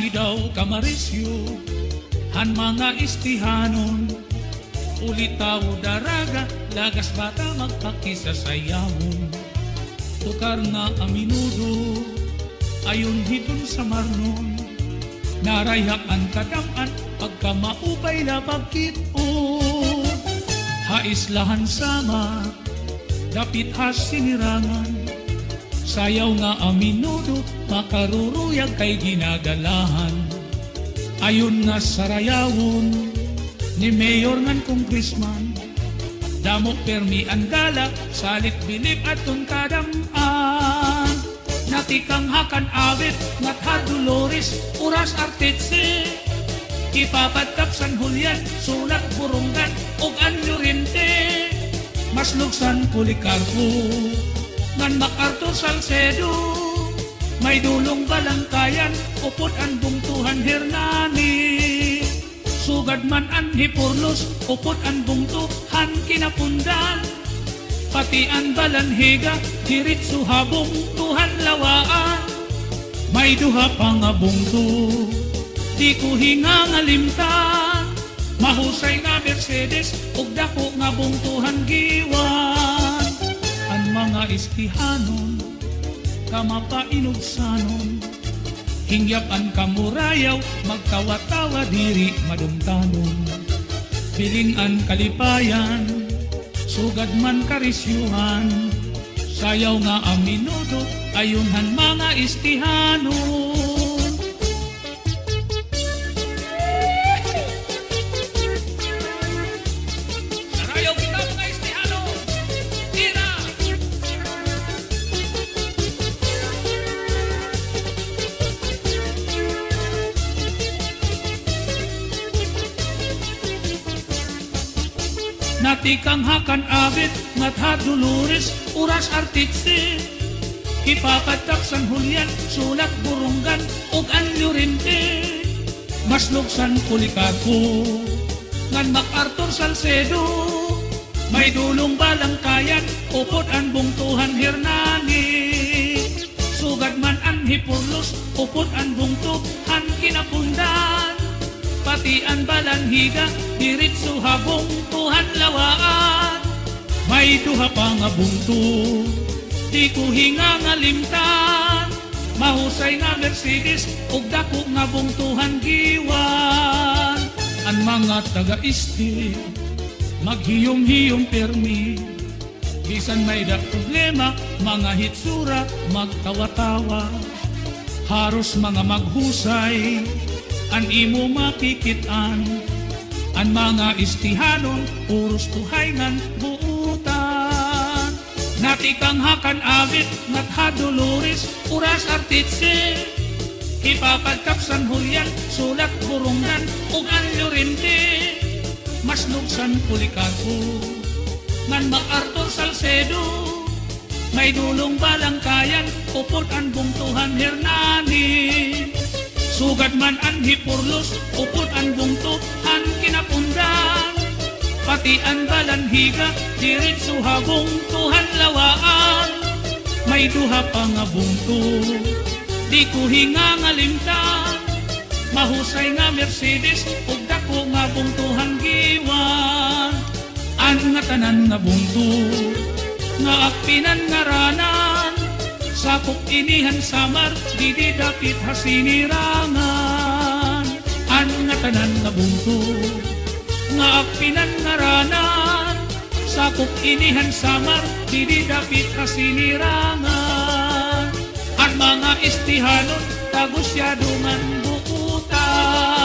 daw kamarisyo, han mga istihanon, ulitaw daraga, lagas bata magpakisasayamon. Tukar nga aminudo, ayon hiton sa marnon, narayhak ang kadaman, pagka maubay na pagkito. Haislahan sama, dapit has sinirangan, sayaw nga aminudo, makaruruyag kay ginagalahan. Ayon nga sarayawon, ni Mayor ngan Congressman, damo permi andala, salit bilip at kadam-an. Natikang hakan awit, ngatha Dolores, uras artitse, ipapadkap San Julian, sulat burunggan, ug anyorinte, maslugsan Policarpo, ngan MacArthur Salcedo, may dulong balangkayan, upod ang bungtuhan Hernani. Sugad man ang hipurlos, upod ang bungtuhan kinapundan, pati ang balanhiga, diritso habong tuhan lawaan. May duha pa nga bungto, di ko hinga nga limtan, mahusay nga Mercedes, ug dako nga bungtuhan giwan. Ang mga istihanon, kamapainugsanon, hingyapan kamurayaw, magtawa-tawa diri madumtanon. Pilingan kalipayan, sugad man karisyuhan, sayaw nga aminudo, ayunhan mga istihanon. Sarayaw kita mga istihanon, tira! Natikang hakan abit, ngatha Dolores, uras artitse, ipapadkap San Julian, sulat burunggan, ug anyorinte, maslugsan Policarpo, ngan MacArthur Salcedo, may dulong balangkayan, upod ang bungtuhan Hernani. Sugad man ang hipurlos, upod ang bungtuhan kinapundan, pati ang balanhiga, diritso habong tuhan lawaan. May duha pa nga bungto, di ko hinga nga limtan, mahusay nga Mercedes, ug dako nga bungtuhan giwan. Ang mga taga-isti, maghiyom-hiyom permi, bisan may da problema, mga hitsura, magtawa-tawa, haros mga maghusay, an imo makikitan. Ang mga istihanon, puros tuhayngan buutan. Natikang hakan awit, ngatha Dolores, uras artitse, ipapadkap San Julian, sulat burunggan, ug anyorinte, maslugsan Policarpo, ngan MacArthur Salcedo, may dulong balangkayan, upod ang bungtuhan Hernani. Sugad man ang hipurlos, upod ang bungtuhan kinapundan, pati ang balanhiga, diritso habong tuhan lawaan. May duha pa nga bungto, di ko hinga nga limtan, mahusay nga Mercedes, ug dako nga bungtuhan giwan. Ang nga tanan nga bungto, nga akpinan nga ranan, sakop inihan samar, di dapit hasinirangan. Ang nga tanan nga bungto, nga akpinan nga ranan, sakop inihan samar, di dapit hasinirangan. Ang mga istihanon, tagusyado man buutan.